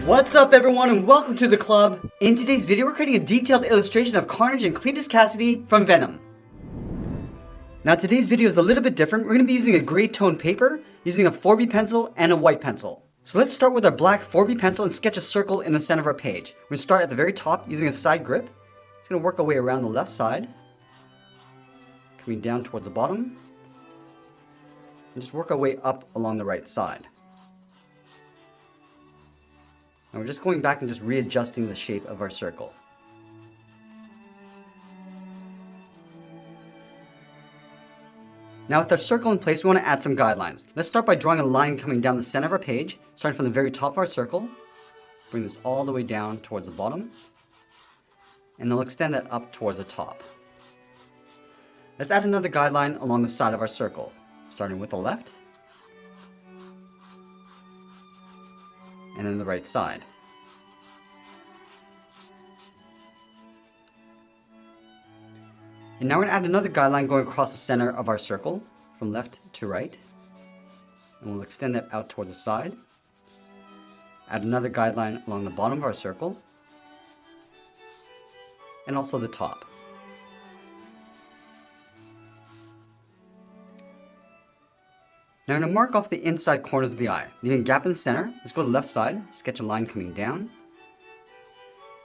What's up everyone and welcome to the club. In today's video we're creating a detailed illustration of Carnage and Cletus Kasady from Venom. Now today's video is a little bit different. We're going to be using a gray tone paper, using a 4B pencil and a white pencil. So let's start with our black 4B pencil and sketch a circle in the center of our page. We're going to start at the very top using a side grip. It's going to work our way around the left side, coming down towards the bottom, and just work our way up along the right side. And we're just going back and just readjusting the shape of our circle. Now with our circle in place, we want to add some guidelines. Let's start by drawing a line coming down the center of our page, starting from the very top of our circle. Bring this all the way down towards the bottom. And then we'll extend that up towards the top. Let's add another guideline along the side of our circle, starting with the left. And then the right side. And now we're going to add another guideline going across the center of our circle, from left to right. And we'll extend that out towards the side. Add another guideline along the bottom of our circle. And also the top. Now I'm going to mark off the inside corners of the eye, leaving a gap in the center. Let's go to the left side, sketch a line coming down,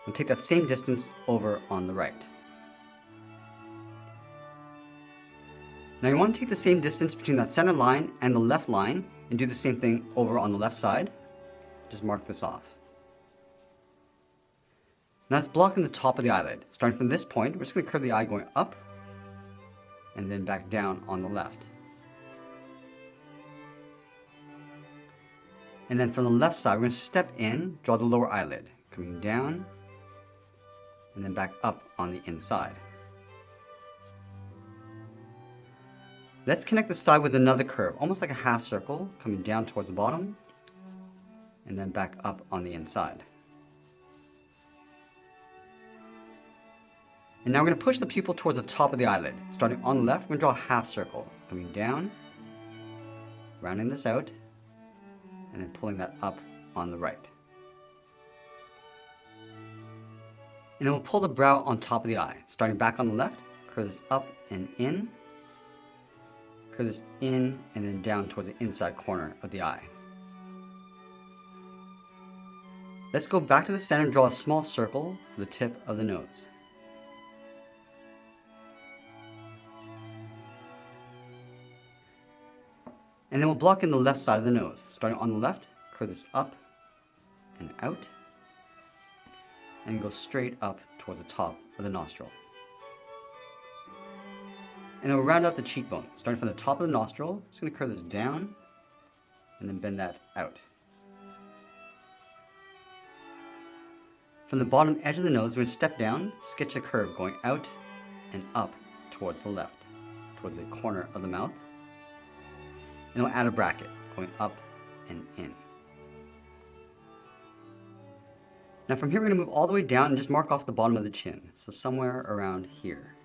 and take that same distance over on the right. Now you want to take the same distance between that center line and the left line, and do the same thing over on the left side. Just mark this off. Now it's blocking the top of the eyelid. Starting from this point, we're just going to curve the eye going up, and then back down on the left. And then from the left side, we're going to step in, draw the lower eyelid, coming down, and then back up on the inside. Let's connect the side with another curve, almost like a half circle, coming down towards the bottom, and then back up on the inside. And now we're going to push the pupil towards the top of the eyelid. Starting on the left, we're going to draw a half circle, coming down, rounding this out, and then pulling that up on the right. And then we'll pull the brow on top of the eye. Starting back on the left, curve this up and in, curve this in and then down towards the inside corner of the eye. Let's go back to the center and draw a small circle for the tip of the nose. And then we'll block in the left side of the nose. Starting on the left, curve this up and out, and go straight up towards the top of the nostril. And then we'll round out the cheekbone. Starting from the top of the nostril, just going to curve this down, and then bend that out. From the bottom edge of the nose, we're going to step down, sketch a curve going out and up towards the left, towards the corner of the mouth. And we'll add a bracket, going up and in. Now from here we're going to move all the way down and just mark off the bottom of the chin. So somewhere around here.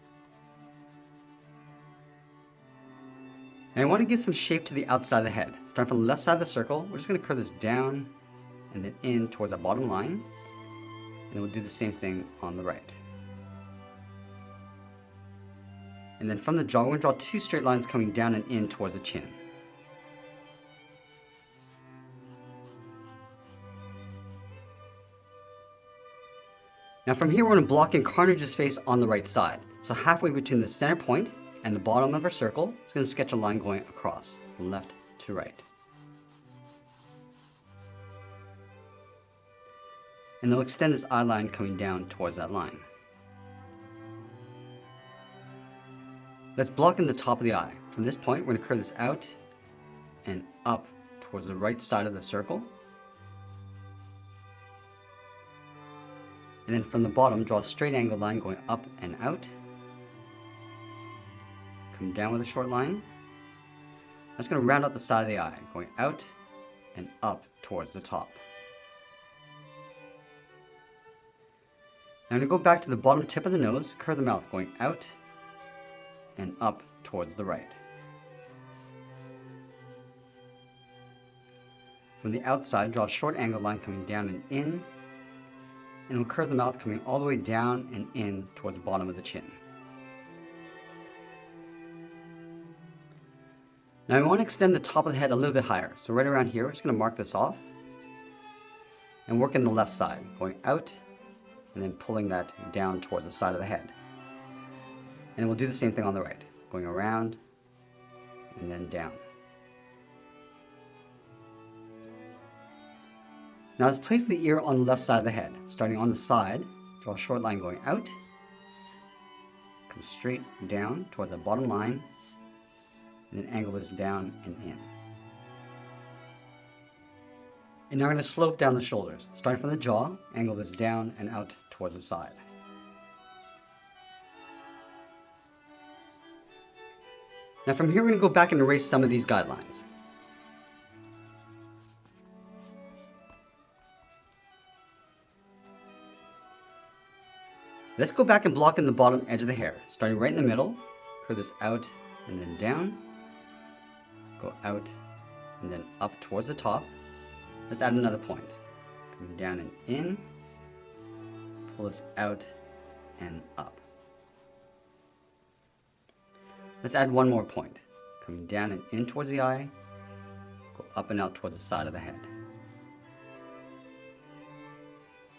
And I want to give some shape to the outside of the head. Starting from the left side of the circle, we're just going to curve this down and then in towards that bottom line. And we'll do the same thing on the right. And then from the jaw, we're going to draw two straight lines coming down and in towards the chin. Now from here we're going to block in Carnage's face on the right side. So halfway between the center point and the bottom of our circle, it's going to sketch a line going across from left to right. And then we'll extend this eye line coming down towards that line. Let's block in the top of the eye. From this point we're going to curve this out and up towards the right side of the circle. And then from the bottom, draw a straight angle line going up and out. Come down with a short line. That's going to round out the side of the eye, going out and up towards the top. Now I'm going to go back to the bottom tip of the nose, curve the mouth, going out and up towards the right. From the outside, draw a short angled line coming down and in, and we'll curve the mouth coming all the way down and in towards the bottom of the chin. Now we want to extend the top of the head a little bit higher, so right around here, we're just going to mark this off and work in the left side, going out and then pulling that down towards the side of the head. And we'll do the same thing on the right, going around and then down. Now let's place the ear on the left side of the head. Starting on the side, draw a short line going out, come straight down towards the bottom line, and then angle this down and in. And now we're going to slope down the shoulders. Starting from the jaw, angle this down and out towards the side. Now from here we're going to go back and erase some of these guidelines. Let's go back and block in the bottom edge of the hair. Starting right in the middle, curve this out and then down, go out and then up towards the top. Let's add another point. Coming down and in, pull this out and up. Let's add one more point. Coming down and in towards the eye, go up and out towards the side of the head.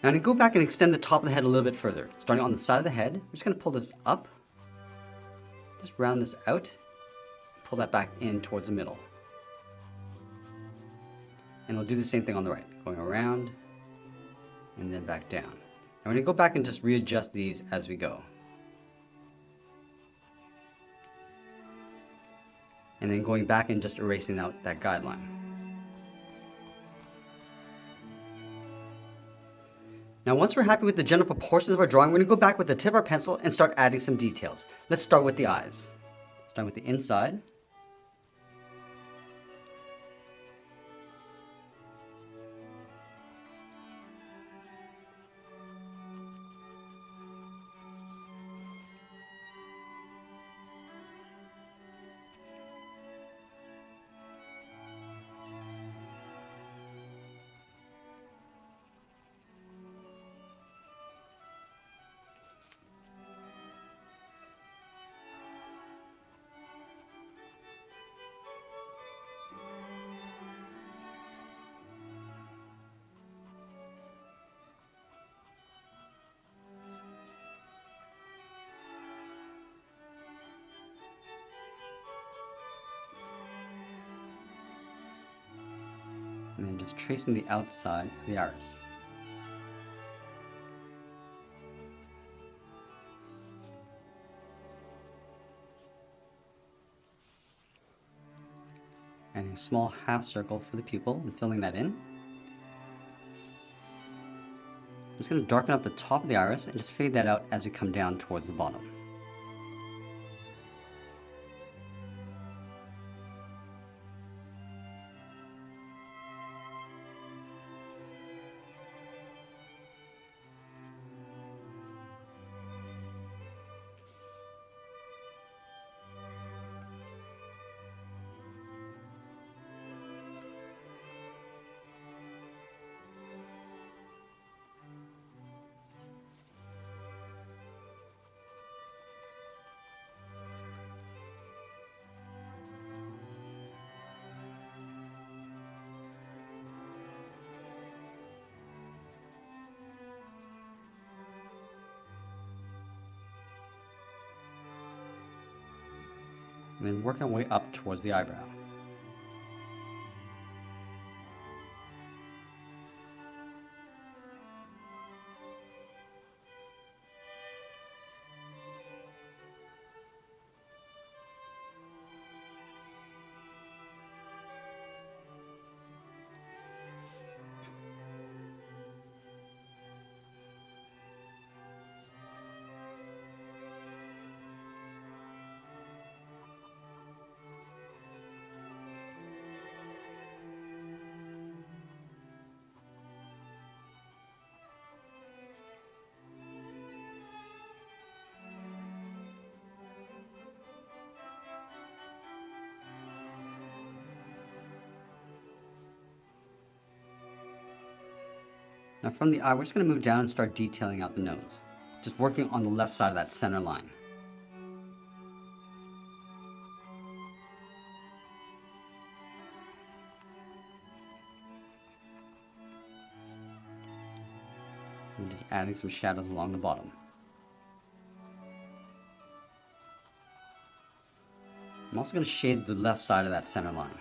Now I'm going to go back and extend the top of the head a little bit further. Starting on the side of the head, we're just going to pull this up, just round this out, pull that back in towards the middle. And we'll do the same thing on the right, going around and then back down. And we're going to go back and just readjust these as we go. And then going back and just erasing out that guideline. Now once we're happy with the general proportions of our drawing, we're going to go back with the tip of our pencil and start adding some details. Let's start with the eyes. Starting with the inside. And then just tracing the outside of the iris. Adding a small half circle for the pupil and filling that in. I'm just going to darken up the top of the iris and just fade that out as we come down towards the bottom. And then work our way up towards the eyebrow. Now from the eye, we're just going to move down and start detailing out the nose. Just working on the left side of that center line. And just adding some shadows along the bottom. I'm also going to shade the left side of that center line.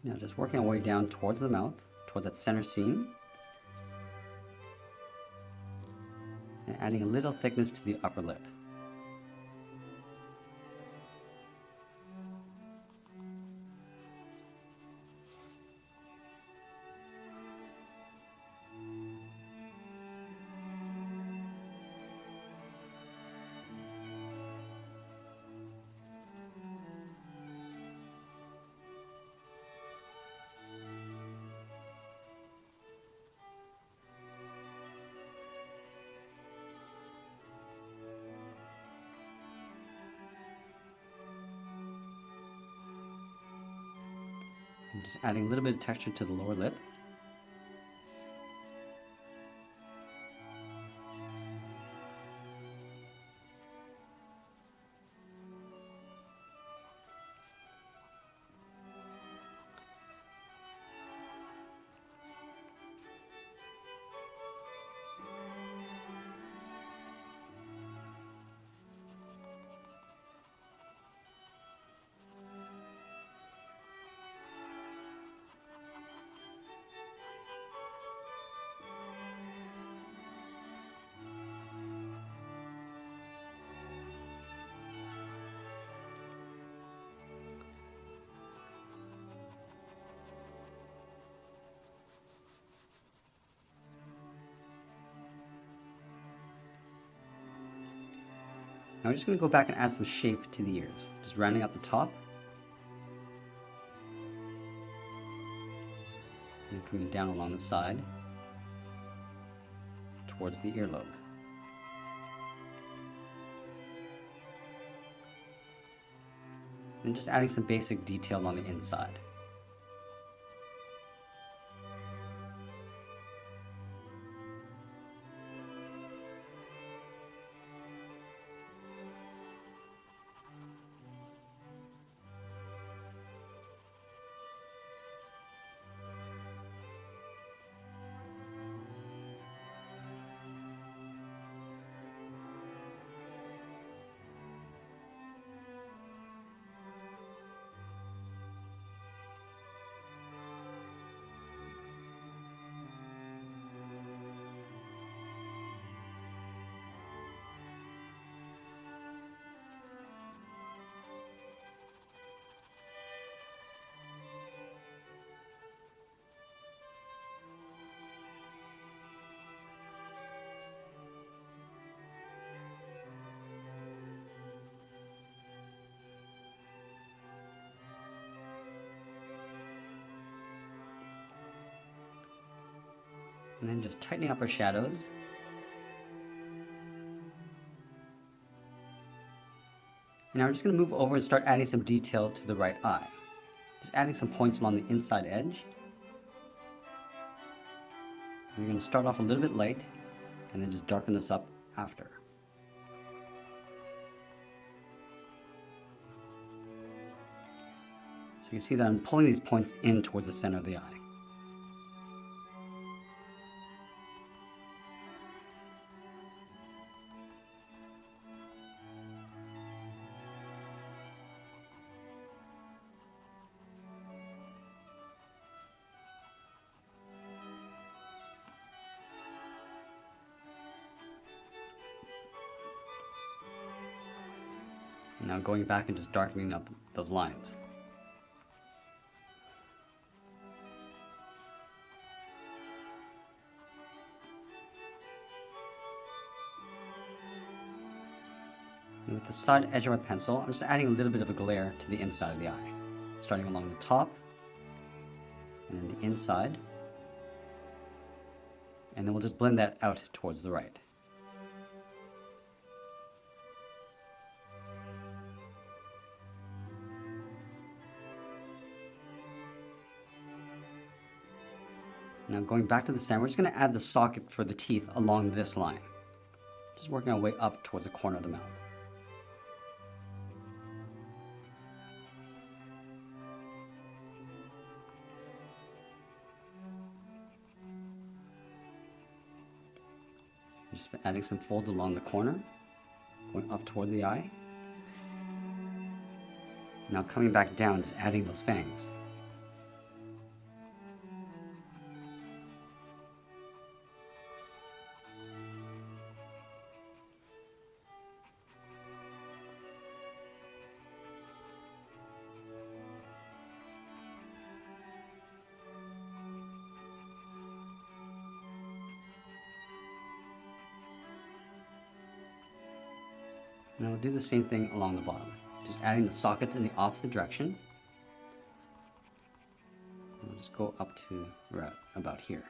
Now just working our way down towards the mouth, towards that center seam. And adding a little thickness to the upper lip. And just adding a little bit of texture to the lower lip. Now we're just going to go back and add some shape to the ears, just rounding out the top. And coming down along the side towards the earlobe. And just adding some basic detail on the inside. And then just tightening up our shadows. And now we're just going to move over and start adding some detail to the right eye. Just adding some points along the inside edge. And you're going to start off a little bit light and then just darken this up after. So you can see that I'm pulling these points in towards the center of the eye. Now going back and just darkening up those lines. And with the side edge of my pencil, I'm just adding a little bit of a glare to the inside of the eye. Starting along the top, and then the inside. And then we'll just blend that out towards the right. Now going back to the center, we're just going to add the socket for the teeth along this line. Just working our way up towards the corner of the mouth. Just adding some folds along the corner, going up towards the eye. Now coming back down, just adding those fangs. Now we'll do the same thing along the bottom, just adding the sockets in the opposite direction. We'll just go up to about here.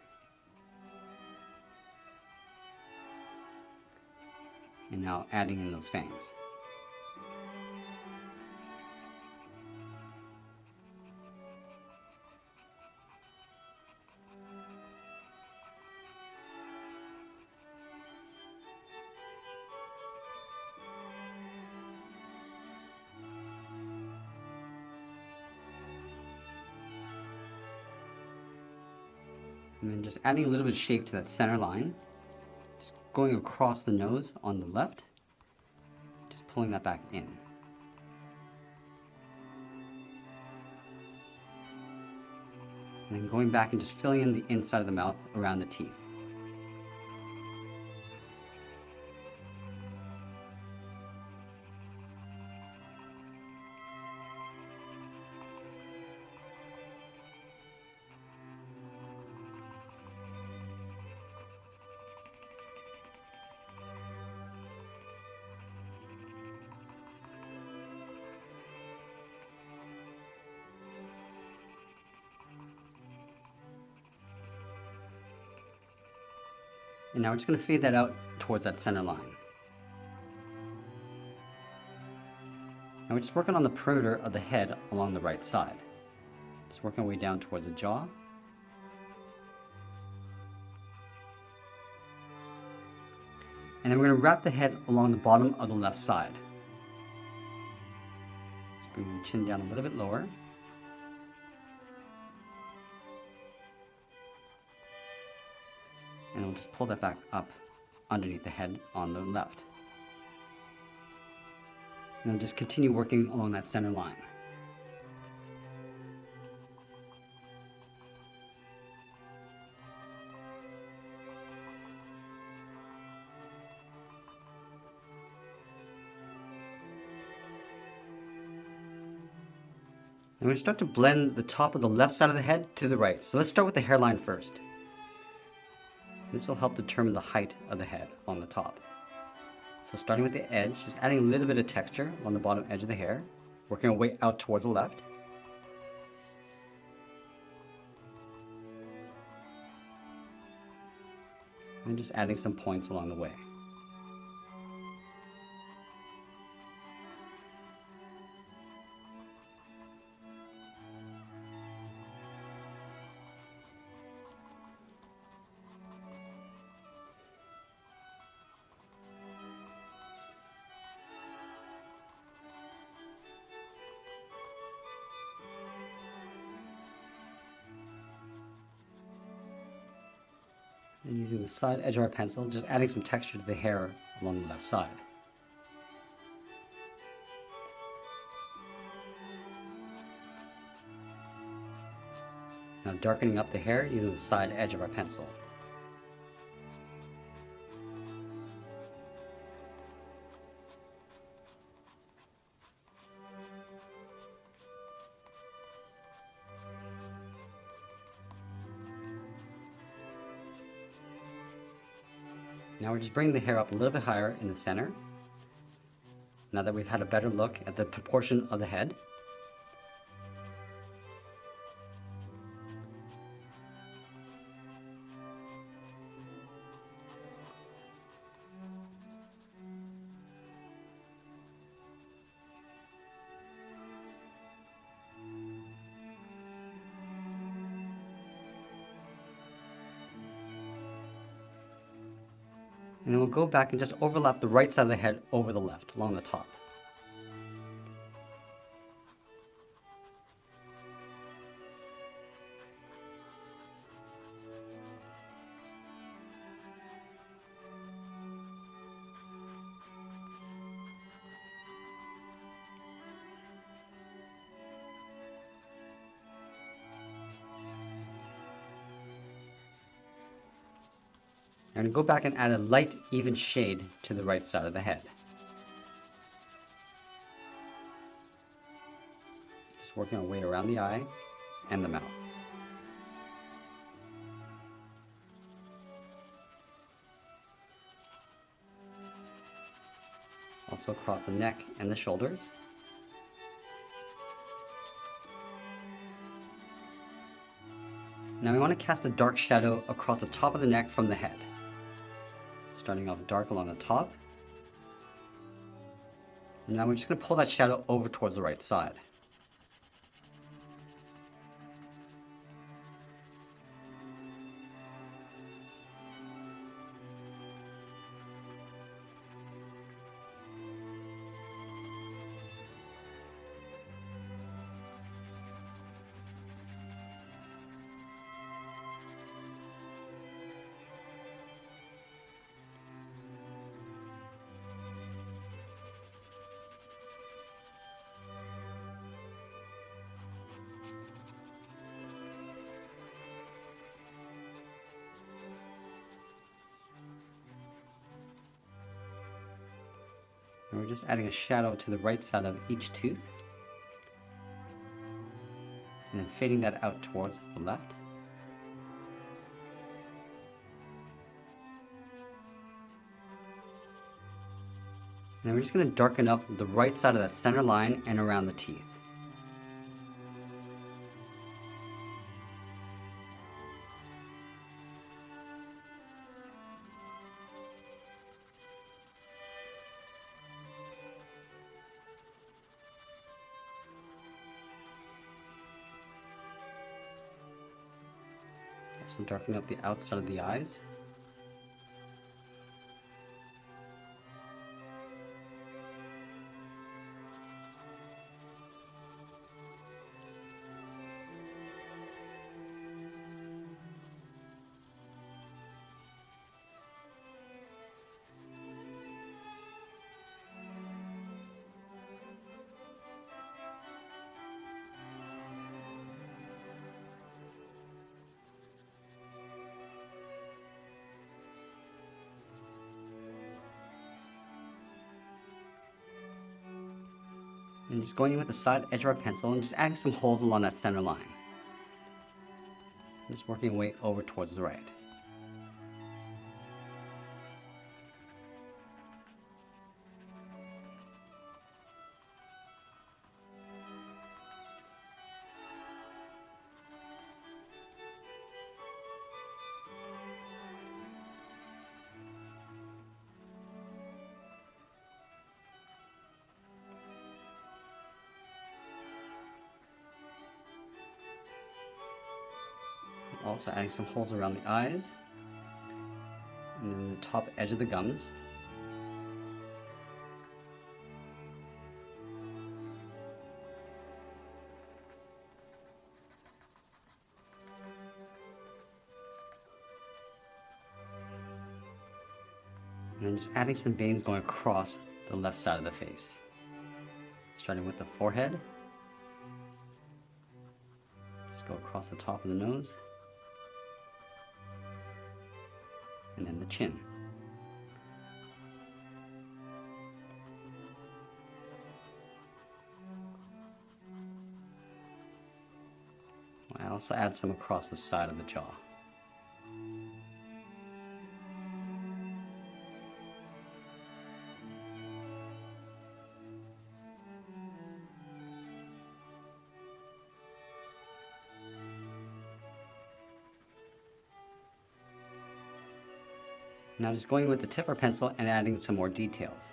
And now adding in those fangs. And then just adding a little bit of shape to that center line. Just going across the nose on the left. Just pulling that back in. And then going back and just filling in the inside of the mouth around the teeth. And now we're just going to fade that out towards that center line. Now we're just working on the perimeter of the head along the right side. Just working our way down towards the jaw. And then we're going to wrap the head along the bottom of the left side. Just bring the chin down a little bit lower. And we'll just pull that back up underneath the head on the left. And we'll just continue working along that center line. And we're going to start to blend the top of the left side of the head to the right. So let's start with the hairline first. This will help determine the height of the head on the top. So starting with the edge, just adding a little bit of texture on the bottom edge of the hair, working our way out towards the left. And just adding some points along the way. And using the side edge of our pencil, just adding some texture to the hair along the left side. Now darkening up the hair using the side edge of our pencil. Now we're just bringing the hair up a little bit higher in the center. Now that we've had a better look at the proportion of the head. And then we'll go back and just overlap the right side of the head over the left, along the top. And go back and add a light, even shade to the right side of the head. Just working our way around the eye and the mouth. Also across the neck and the shoulders. Now we want to cast a dark shadow across the top of the neck from the head. Starting off dark along the top. And now we're just going to pull that shadow over towards the right side. And we're just adding a shadow to the right side of each tooth. And then fading that out towards the left. And then we're just going to darken up the right side of that center line and around the teeth. So darkening up the outside of the eyes. And just going in with the side edge of our pencil and just adding some holes along that center line. Just working our way over towards the right. Also adding some holes around the eyes, and then the top edge of the gums. And then just adding some veins going across the left side of the face. Starting with the forehead. Just go across the top of the nose. And then the chin. I also add some across the side of the jaw. Now just going with the tip or pencil and adding some more details.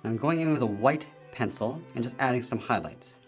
I'm going in with a white pencil and just adding some highlights.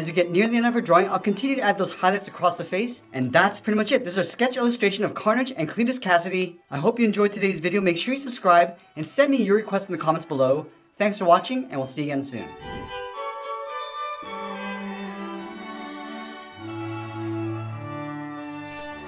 as we get near the end of our drawing, I'll continue to add those highlights across the face. And that's pretty much it. This is our sketch illustration of Carnage and Cletus Kasady. I hope you enjoyed today's video. Make sure you subscribe and send me your requests in the comments below. Thanks for watching, and we'll see you again soon.